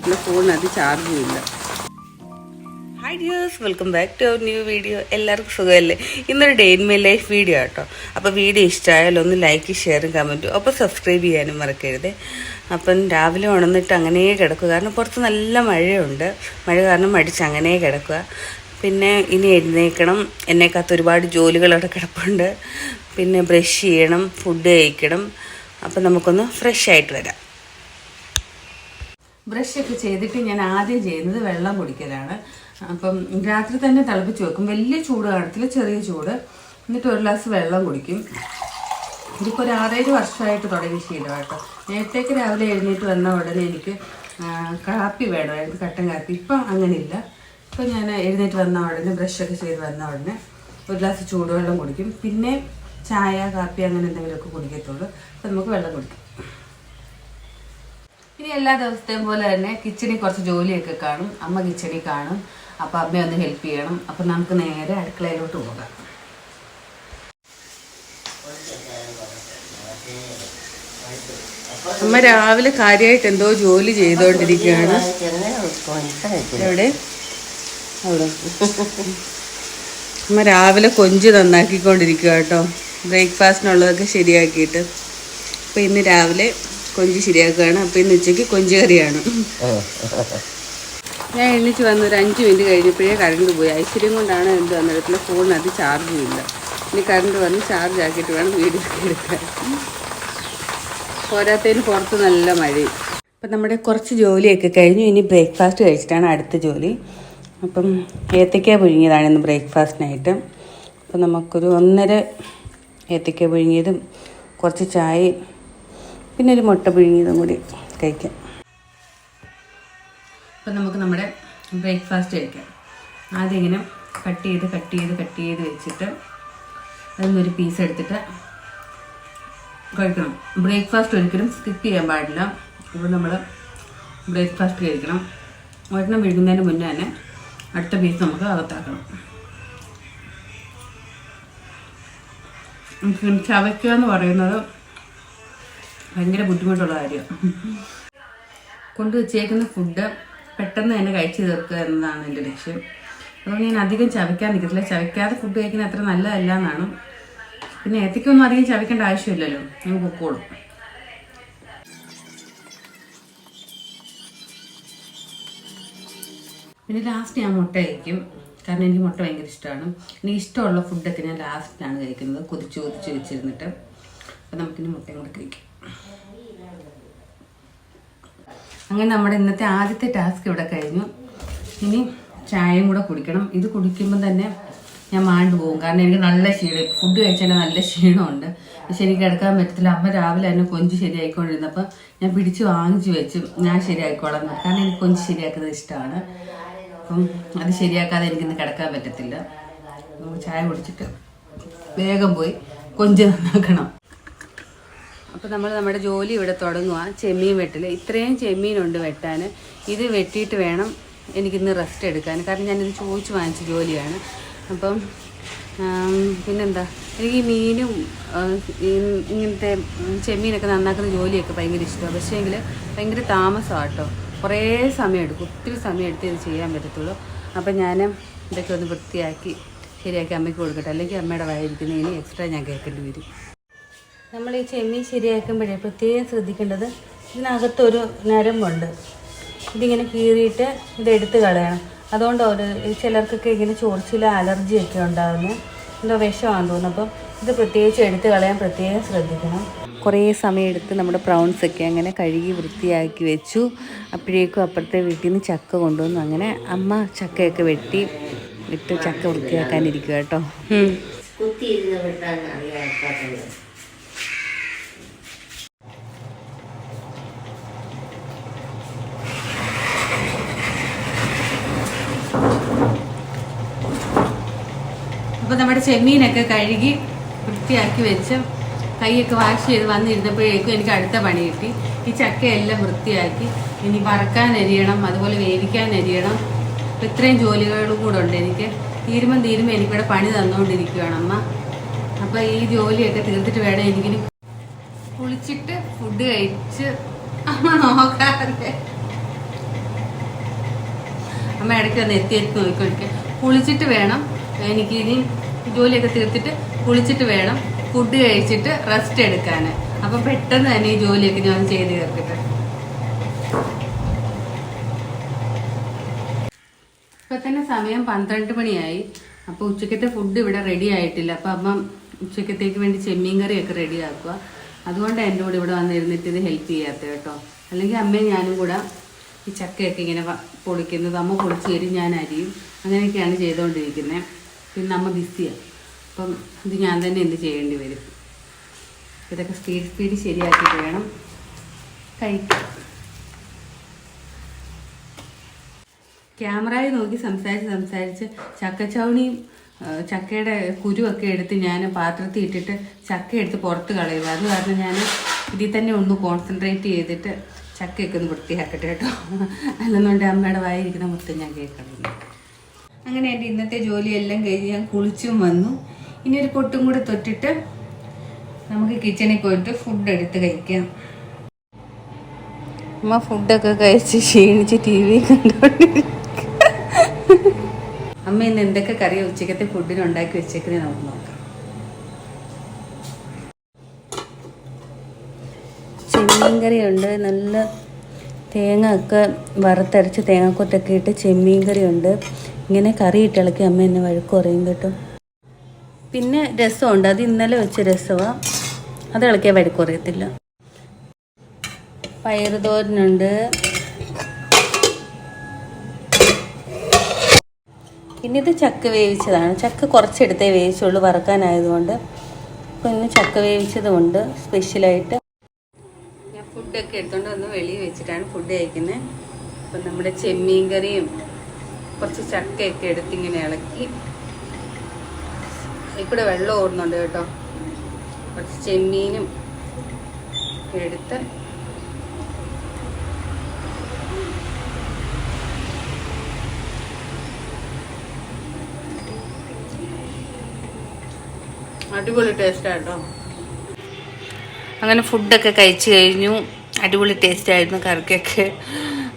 പിന്നെ ഫോണിനകത്ത് ചാർജും ഇല്ല. Hi dears, welcome back to our new video. എല്ലാവർക്കും സുഖമല്ലേ? ഇന്നൊരു day in my life video കേട്ടോ. അപ്പോൾ വീഡിയോ ഇഷ്ടമായാലും ഒന്ന് ലൈക്ക്, ഷെയറും കമൻറ്റും അപ്പോൾ സബ്സ്ക്രൈബ് ചെയ്യാനും മറക്കരുത്. അപ്പം രാവിലെ ഉണർന്നിട്ട് അങ്ങനെ കിടക്കുക, കാരണം പുറത്ത് നല്ല മഴയുണ്ട്. മഴ കാരണം മടിച്ച് അങ്ങനെ കിടക്കുക. പിന്നെ ഇനി എഴുന്നേൽക്കണം. എന്നെക്കാത്ത ഒരുപാട് ജോലികളവിടെ കിടപ്പുണ്ട്. പിന്നെ ബ്രഷ് ചെയ്യണം, ഫുഡ് കഴിക്കണം. അപ്പം നമുക്കൊന്ന് ഫ്രഷ് ആയിട്ട് വരാം. ബ്രഷൊക്കെ ചെയ്തിട്ട് ഞാൻ ആദ്യം ചെയ്യുന്നത് വെള്ളം കുടിക്കലാണ്. അപ്പം രാത്രി തന്നെ തിളപ്പിച്ച് വെക്കും. വലിയ ചൂട് കാണത്തില്ല, ചെറിയ ചൂട്. എന്നിട്ട് ഒരു ഗ്ലാസ് വെള്ളം കുടിക്കും. ഇതിപ്പോൾ ഒരു 6-7 വർഷമായിട്ട് തുടങ്ങി ശീലം കേട്ടോ. നേരത്തേക്ക് രാവിലെ എഴുന്നേറ്റ് വന്ന ഉടനെ എനിക്ക് കാപ്പി വേണമായിരുന്നു, കട്ടൻ കാപ്പി. ഇപ്പം അങ്ങനെയില്ല. ഇപ്പം ഞാൻ എഴുന്നേറ്റ് വന്ന ഉടനെ ബ്രഷൊക്കെ ചെയ്ത് വന്ന ഉടനെ ഒരു ഗ്ലാസ് ചൂടുവെള്ളം കുടിക്കും. പിന്നെ ചായ, കാപ്പി അങ്ങനെ എന്തെങ്കിലുമൊക്കെ കുടിക്കത്തുള്ളൂ. അപ്പം നമുക്ക് വെള്ളം കുടിക്കും. ഇനി എല്ലാ ദിവസത്തെയും പോലെ തന്നെ കിച്ചണിൽ കുറച്ച് ജോലിയൊക്കെ കാണും. അമ്മ കിച്ചണിൽ കാണും. അപ്പം അമ്മയെ ഒന്ന് ഹെൽപ്പ് ചെയ്യണം. അപ്പം നമുക്ക് നേരെ അടുക്കളയിലോട്ട് പോകാം. അമ്മ രാവിലെ കാര്യമായിട്ട് എന്തോ ജോലി ചെയ്തോണ്ടിരിക്കുകയാണ്. എവിടെ? അവിടെ അമ്മ രാവിലെ കൊഞ്ച് നന്നാക്കിക്കൊണ്ടിരിക്കുക കേട്ടോ, ബ്രേക്ക്ഫാസ്റ്റിനുള്ളതൊക്കെ ശരിയാക്കിയിട്ട്. അപ്പോൾ ഇന്ന് രാവിലെ കൊഞ്ച് ശരിയാക്കുകയാണ്. അപ്പോൾ ഇന്ന് ഉച്ചയ്ക്ക് കൊഞ്ച് കറിയാണ്. ഞാൻ എണ്ണിച്ച് വന്ന് ഒരു 5 മിനിറ്റ് കഴിഞ്ഞപ്പോഴേ കറണ്ട് പോയി. ഐശ്വര്യം കൊണ്ടാണ് എന്ത് വന്നിടത്തില്ല, ഫോണിനകത്ത് ചാർജും ഇല്ല. ഇനി കറണ്ട് വന്ന് ചാർജ് ആക്കിയിട്ട് വേണം വീഡിയോ എടുക്കാൻ. പോരാത്തതിന് പുറത്ത് നല്ല മഴയും. അപ്പം നമ്മുടെ കുറച്ച് ജോലിയൊക്കെ കഴിഞ്ഞു. ഇനി ബ്രേക്ക്ഫാസ്റ്റ് കഴിച്ചിട്ടാണ് അടുത്ത ജോലി. അപ്പം ഏത്തയ്ക്ക പുഴുങ്ങിയതാണ് ഇന്ന് ബ്രേക്ക്ഫാസ്റ്റിനായിട്ട്. അപ്പം നമുക്കൊരു 1.5 ഏത്തയ്ക്ക പുഴുങ്ങിയതും കുറച്ച് ചായയും പിന്നെ ഒരു മുട്ട പുഴുങ്ങിയതും കൂടി കഴിക്കാം. അപ്പം നമുക്ക് നമ്മുടെ ബ്രേക്ക്ഫാസ്റ്റ് കഴിക്കാം. ആദ്യം ഇങ്ങനെ കട്ട് ചെയ്ത് വെച്ചിട്ട് അതിനൊരു പീസ് എടുത്തിട്ട് കഴിക്കണം. ബ്രേക്ക്ഫാസ്റ്റ് ഒരിക്കലും സ്കിപ്പ് ചെയ്യാൻ പാടില്ല. ഇപ്പോൾ നമ്മൾ ബ്രേക്ക്ഫാസ്റ്റ് കഴിക്കണം. ഒരെണ്ണം വിഴുകുന്നതിന് മുന്നേ തന്നെ അടുത്ത പീസ് നമുക്ക് അകത്താക്കണം. ചവയ്ക്കുക എന്ന് പറയുന്നത് ഭയങ്കര ബുദ്ധിമുട്ടുള്ള കാര്യമാണ്. കൊണ്ടുവച്ചേക്കുന്ന ഫുഡ് പെട്ടെന്ന് തന്നെ കഴിച്ചു തീർക്കുക എന്നതാണ് എൻ്റെ ലക്ഷ്യം. അതുകൊണ്ട് ഞാൻ അധികം ചവയ്ക്കാൻ നിൽക്കത്തില്ല. ചവയ്ക്കാതെ ഫുഡ് കഴിക്കുന്നത് അത്ര നല്ലതല്ല എന്നാണ്. പിന്നെ ഏത്തയ്ക്കൊന്നും അധികം ചവയ്ക്കേണ്ട ആവശ്യമില്ലല്ലോ, ഞാൻ പൊക്കോളും. പിന്നെ ലാസ്റ്റ് ഞാൻ മുട്ട കഴിക്കും, കാരണം എനിക്ക് മുട്ട ഭയങ്കര ഇഷ്ടമാണ്. എനിക്ക് ഇഷ്ടമുള്ള ഫുഡൊക്കെ ഞാൻ ലാസ്റ്റിലാണ് കഴിക്കുന്നത്, കൊതിച്ച് വെച്ചിരുന്നിട്ട്. അപ്പം നമുക്കിനി മുട്ടയും കൂടെ കഴിക്കാം. അങ്ങനെ നമ്മുടെ ഇന്നത്തെ ആദ്യത്തെ ടാസ്ക് ഇവിടെ കഴിഞ്ഞു. ഇനി ചായയും കൂടെ കുടിക്കണം. ഇത് കുടിക്കുമ്പോൾ തന്നെ ഞാൻ മാണ്ട് പോകും, കാരണം എനിക്ക് നല്ല ക്ഷീണം. ഫുഡ് കഴിച്ചാൽ നല്ല ക്ഷീണമുണ്ട്. പക്ഷെ എനിക്ക് എടുക്കാൻ പറ്റത്തില്ല. അമ്മ രാവിലെ തന്നെ കൊഞ്ച് ശരിയായിക്കൊണ്ടിരുന്നപ്പോൾ ഞാൻ പിടിച്ച് വാങ്ങിച്ച് വെച്ചു, ഞാൻ ശരിയായിക്കോളാം, കാരണം എനിക്ക് കൊഞ്ച് ശരിയാക്കുന്നത് ഇഷ്ടമാണ്. അപ്പം അത് ശരിയാക്കാതെ എനിക്കിന്ന് കിടക്കാൻ പറ്റത്തില്ല. നമുക്ക് ചായ കുടിച്ചിട്ട് വേഗം പോയി കൊഞ്ച് നന്നാക്കണം. അപ്പോൾ നമ്മൾ നമ്മുടെ ജോലി ഇവിടെ തുടങ്ങുക. ചെമ്മീൻ വെട്ടൽ. ഇത്രയും ചെമ്മീനുണ്ട് വെട്ടാൻ. ഇത് വെട്ടിയിട്ട് വേണം എനിക്കിന്ന് റെസ്റ്റ് എടുക്കാൻ, കാരണം ഞാനിത് ചോദിച്ച് വാങ്ങിച്ച ജോലിയാണ്. അപ്പം പിന്നെന്താ, എനിക്ക് ഈ മീനും ഇങ്ങനത്തെ ചെമ്മീനൊക്കെ നന്നാക്കുന്ന ജോലിയൊക്കെ ഭയങ്കര ഇഷ്ടമാണ്. പക്ഷേ എങ്കിൽ ഭയങ്കര താമസമാണ് കേട്ടോ. കുറേ സമയം എടുക്കും, ഒത്തിരി സമയം എടുത്ത് ഇത് ചെയ്യാൻ പറ്റത്തുള്ളൂ. അപ്പം ഞാൻ ഇതൊക്കെ ഒന്ന് വൃത്തിയാക്കി ശരിയാക്കി അമ്മയ്ക്ക് കൊടുക്കട്ടെ, അല്ലെങ്കിൽ അമ്മയുടെ വായിരിക്കുന്നതിന് എക്സ്ട്രാ ഞാൻ കേൾക്കേണ്ടി വരും. നമ്മൾ ഈ ചെമ്മീൻ ശരിയാക്കുമ്പോഴേ പ്രത്യേകം ശ്രദ്ധിക്കേണ്ടത്, ഇതിനകത്തൊരു ഞരമ്പുണ്ട്. ഇതിങ്ങനെ കീറിയിട്ട് ഇതെടുത്ത് കളയണം. അതുകൊണ്ട് ചിലർക്കൊക്കെ ഇങ്ങനെ ചൊറിച്ചില, അലർജിയൊക്കെ ഉണ്ടാകുന്നത് എന്തോ വിഷമാണെന്ന് തോന്നുന്നു. അപ്പം ഇത് പ്രത്യേകിച്ച് എടുത്ത് കളയാൻ പ്രത്യേകം ശ്രദ്ധിക്കണം. കുറേ സമയമെടുത്ത് നമ്മുടെ പ്രൗൺസൊക്കെ അങ്ങനെ കഴുകി വൃത്തിയാക്കി വെച്ചു. അപ്പോഴേക്കും അപ്പുറത്തെ വീട്ടിൽ നിന്ന് ചക്ക കൊണ്ടുവന്നു. അങ്ങനെ അമ്മ ചക്കയൊക്കെ വെട്ടി ഇട്ട് ചക്ക വൃത്തിയാക്കാനിരിക്കുക കേട്ടോ. അപ്പോൾ നമ്മുടെ ചെമ്മീനൊക്കെ കഴുകി വൃത്തിയാക്കി വെച്ച് കൈയൊക്കെ വാഷ് ചെയ്ത് വന്നിരുന്നപ്പോഴേക്കും എനിക്ക് അടുത്ത പണി കിട്ടി. ഈ ചക്കയെല്ലാം വൃത്തിയാക്കി ഇനി വറക്കാൻ അരിയണം, അതുപോലെ വേവിക്കാൻ അരിയണം. അപ്പോൾ ഇത്രയും ജോലികളും കൂടെ ഉണ്ട് എനിക്ക്. തീരുമ്പം എനിക്കിവിടെ പണി തന്നുകൊണ്ടിരിക്കുകയാണ് അമ്മ. അപ്പോൾ ഈ ജോലിയൊക്കെ തീർത്തിട്ട് വേണം എനിക്കിനി കുളിച്ചിട്ട് ഫുഡ് കഴിച്ച് അമ്മ നോക്കാറില്ല. അമ്മ ഇടയ്ക്ക് വന്ന് എത്തി നോക്കിക്കൊടുക്കുക. കുളിച്ചിട്ട് വേണം എനിക്ക് ഇനി ജോലിയൊക്കെ തീർത്തിട്ട് കുളിച്ചിട്ട് വേണം ഫുഡ് കഴിച്ചിട്ട് റെസ്റ്റ് എടുക്കാൻ. അപ്പം പെട്ടെന്ന് തന്നെ ഈ ജോലിയൊക്കെ ഞാൻ ചെയ്ത് തീർത്തിട്ട്. ഇപ്പൊ തന്നെ സമയം 12 മണിയായി. അപ്പൊ ഉച്ചക്കത്തെ ഫുഡ് ഇവിടെ റെഡി ആയിട്ടില്ല. അപ്പൊ അമ്മ ഉച്ചക്കത്തേക്ക് വേണ്ടി ചെമ്മീൻ കറിയൊക്കെ റെഡി ആക്കുക. അതുകൊണ്ട് എൻ്റെ കൂടെ ഇവിടെ വന്നിരുന്നിട്ട് ഇത് ഹെൽപ്പ് ചെയ്യാത്ത കേട്ടോ. അല്ലെങ്കിൽ അമ്മയും ഞാനും കൂടെ ഈ ചക്കയൊക്കെ ഇങ്ങനെ പൊളിക്കുന്നത്. അമ്മ പൊളിച്ച് തരും, ഞാൻ അരിയും, അങ്ങനെയൊക്കെയാണ് ചെയ്തുകൊണ്ടിരിക്കുന്നത്. പിന്നെ അമ്മ ബിസിയാണ്. അപ്പം ഇത് ഞാൻ തന്നെ എന്ത് ചെയ്യേണ്ടി വരും. ഇതൊക്കെ സ്പീഡ് ശരിയാക്കിയിട്ട് വേണം കഴിക്കാൻ. ക്യാമറയിൽ നോക്കി സംസാരിച്ച് ചക്കച്ചവണിയും ചക്കയുടെ കുരുവൊക്കെ എടുത്ത് ഞാൻ പാത്രത്തിൽ ഇട്ടിട്ട് ചക്ക എടുത്ത് പുറത്ത് കളയുക. അത് കാരണം ഞാൻ ഇതിൽ തന്നെ ഒന്ന് കോൺസെൻട്രേറ്റ് ചെയ്തിട്ട് ചക്കയൊക്കെ ഒന്ന് വൃത്തിയാക്കട്ടെ കേട്ടോ. അല്ലെന്നുണ്ട് അമ്മയുടെ വായിരിക്കുന്ന മൊത്തം ഞാൻ കേൾക്കണം. അങ്ങനെ എൻ്റെ ഇന്നത്തെ ജോലിയെല്ലാം കഴിഞ്ഞ് ഞാൻ കുളിച്ചും വന്നു. ഇനി ഒരു പൊട്ടും കൂടെ തൊട്ടിട്ട് നമുക്ക് കിച്ചണിൽ പോയിട്ട് ഫുഡ് എടുത്ത് കഴിക്കാം. അമ്മ ഫുഡൊക്കെ കഴിച്ച് ക്ഷീണിച്ച് TV കണ്ടുകൊണ്ടിരിക്കും. അമ്മ ഇന്ന് എന്തൊക്കെ കറിയാണ് ഉച്ചക്കത്തെ ഫുഡിന് ഉണ്ടാക്കി വെച്ചേക്കുന്നത് നമുക്ക് നോക്കാം. ചെമ്മീൻ കറിയുണ്ട്, നല്ല തേങ്ങ ഒക്കെ വറുത്തരച്ച് തേങ്ങാക്കൊത്തൊക്കെ ഇട്ട് ചെമ്മീൻ കറിയുണ്ട്. ഇങ്ങനെ കറി ഇട്ടിളക്കി അമ്മ എന്നെ വഴക്ക് പറയും കേട്ടോ. പിന്നെ രസമുണ്ട്, അത് ഇന്നലെ വെച്ച രസമാണ്, അത് ഇളക്കിയാൽ വഴക്ക് പറയത്തില്ല. പയറ് തോരനുണ്ട്. പിന്നെ ഇത് ചക്ക വേവിച്ചതാണ്. ചക്ക കുറച്ചെടുത്തേ വേവിച്ചുള്ളൂ വറക്കാനായതുകൊണ്ട്. അപ്പോൾ ഇന്ന് ചക്ക വേവിച്ചതുകൊണ്ട് സ്പെഷ്യലായിട്ട്. ഞാൻ ഫുഡൊക്കെ എടുത്തുകൊണ്ട് വന്ന് വെളിയിൽ വെച്ചിട്ടാണ് ഫുഡ് കഴിക്കുന്നത്. അപ്പം നമ്മുടെ ചെമ്മീൻ കറിയും കുറച്ച് ചക്കയൊക്കെ എടുത്തിങ്ങനെ ഇളക്കി. ഇവിടെ വെള്ളം ഓടുന്നുണ്ട് കേട്ടോ. കുറച്ച് ചെമ്മീനും എടുത്ത് അടിപൊളി ടേസ്റ്റാട്ടോ. അങ്ങനെ ഫുഡൊക്കെ കഴിച്ച് കഴിഞ്ഞു. അടിപൊളി ടേസ്റ്റായിരുന്നു കറിക്കൊക്കെ.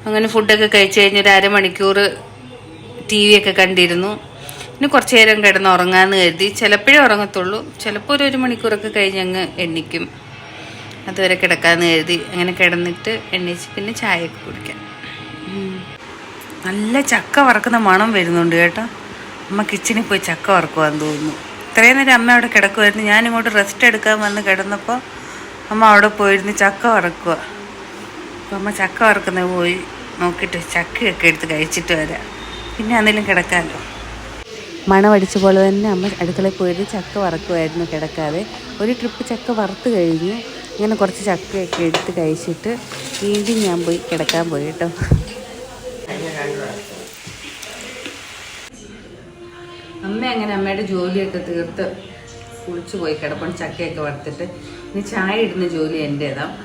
അങ്ങനെ ഫുഡൊക്കെ കഴിച്ച് കഴിഞ്ഞ് ഒരു അരമണിക്കൂർ TV ഒക്കെ കണ്ടിരുന്നു. ഇനി കുറച്ച് നേരം കിടന്ന് ഉറങ്ങാമെന്ന് കരുതി. ചിലപ്പോഴേ ഉറങ്ങത്തുള്ളൂ, ചിലപ്പോൾ ഒരു മണിക്കൂറൊക്കെ കഴിഞ്ഞ് അങ്ങ് എണ്ണിക്കും. അതുവരെ കിടക്കാമെന്ന് കരുതി. അങ്ങനെ കിടന്നിട്ട് എണ്ണിച്ച് പിന്നെ ചായയൊക്കെ കുടിക്കാം. നല്ല ചക്ക വറക്കുന്ന മണം വരുന്നുണ്ട് കേട്ടോ. അമ്മ കിച്ചണിൽ പോയി ചക്ക വറക്കുവാന്ന് തോന്നുന്നു. ഇത്രയും നേരം അമ്മ അവിടെ കിടക്കുമായിരുന്നു. ഞാനിങ്ങോട്ട് റെസ്റ്റ് എടുക്കാൻ വന്ന് കിടന്നപ്പോൾ അമ്മ അവിടെ പോയിരുന്ന് ചക്ക വറക്കുക. അപ്പോൾ അമ്മ ചക്ക വറക്കുന്നത് പോയി നോക്കിയിട്ട് ചക്കയൊക്കെ എടുത്ത് കഴിച്ചിട്ട് വരാം. പിന്നെ അന്നേലും കിടക്കാമല്ലോ. മണമടിച്ച പോലെ തന്നെ അമ്മ അടുക്കളയിൽ പോയിട്ട് ചക്ക വറക്കുമായിരുന്നു കിടക്കാതെ. ഒരു ട്രിപ്പ് ചക്ക വറുത്ത് കഴിഞ്ഞു. ഇങ്ങനെ കുറച്ച് ചക്കയൊക്കെ എടുത്ത് കഴിച്ചിട്ട് വീണ്ടും ഞാൻ പോയി കിടക്കാൻ പോയി കേട്ടോ. അമ്മ അങ്ങനെ അമ്മയുടെ ജോലിയൊക്കെ തീർത്ത് കുളിച്ച് പോയി കിടപ്പം ചക്കയൊക്കെ വറുത്തിട്ട്. ഇനി ചായ ഇടുന്ന ജോലി എൻ്റേതാണ്.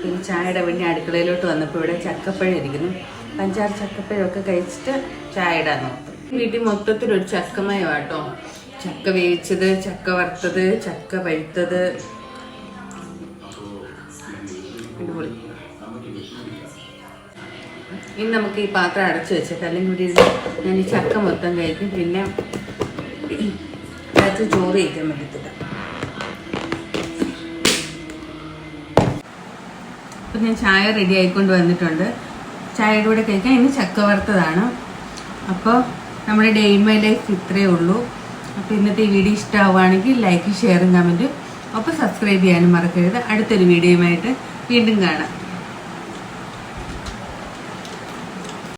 പിന്നെ ചായയുടെ വേണ്ടി അടുക്കളയിലോട്ട് വന്നപ്പോൾ ഇവിടെ ചക്കപ്പഴം ഇരിക്കുന്നു. 5-6 ചക്കപ്പഴമൊക്കെ കഴിച്ചിട്ട് ചായ ഇടാൻ നോക്കും. വീട്ടിൽ മൊത്തത്തിലൊരു ചക്കമയമാട്ടോ. ചക്ക വേവിച്ചത്, ചക്ക വറുത്തത്, ചക്ക പഴുത്തത്, അടിപൊളി. ഇനി നമുക്ക് ഈ പാത്രം അടച്ചു വെച്ചേക്കാം, അല്ലെങ്കിൽ ഇവിടെ ഇരുന്ന് ഞാൻ ഈ ചക്ക മൊത്തം കഴിക്കും. പിന്നെ അകത്ത് ചോറ് കഴിക്കാൻ പറ്റത്തില്ല. അപ്പം ഞാൻ ചായ റെഡി ആയിക്കൊണ്ട് വന്നിട്ടുണ്ട്. ചായയുടെ കൂടെ കഴിക്കാൻ ഇനി ചക്ക വറുത്തതാണ്. അപ്പോൾ നമ്മുടെ ഡേ ഇൻ മൈ ലൈഫ് ഇത്രയേ ഉള്ളൂ. അപ്പോൾ ഇന്നത്തെ ഈ വീഡിയോ ഇഷ്ടമാവുകയാണെങ്കിൽ ലൈക്ക്, ഷെയറും കമൻറ്റും, ഒപ്പം സബ്സ്ക്രൈബ് ചെയ്യാനും മറക്കരുത്. അടുത്തൊരു വീഡിയോയുമായിട്ട് വീണ്ടും കാണാം.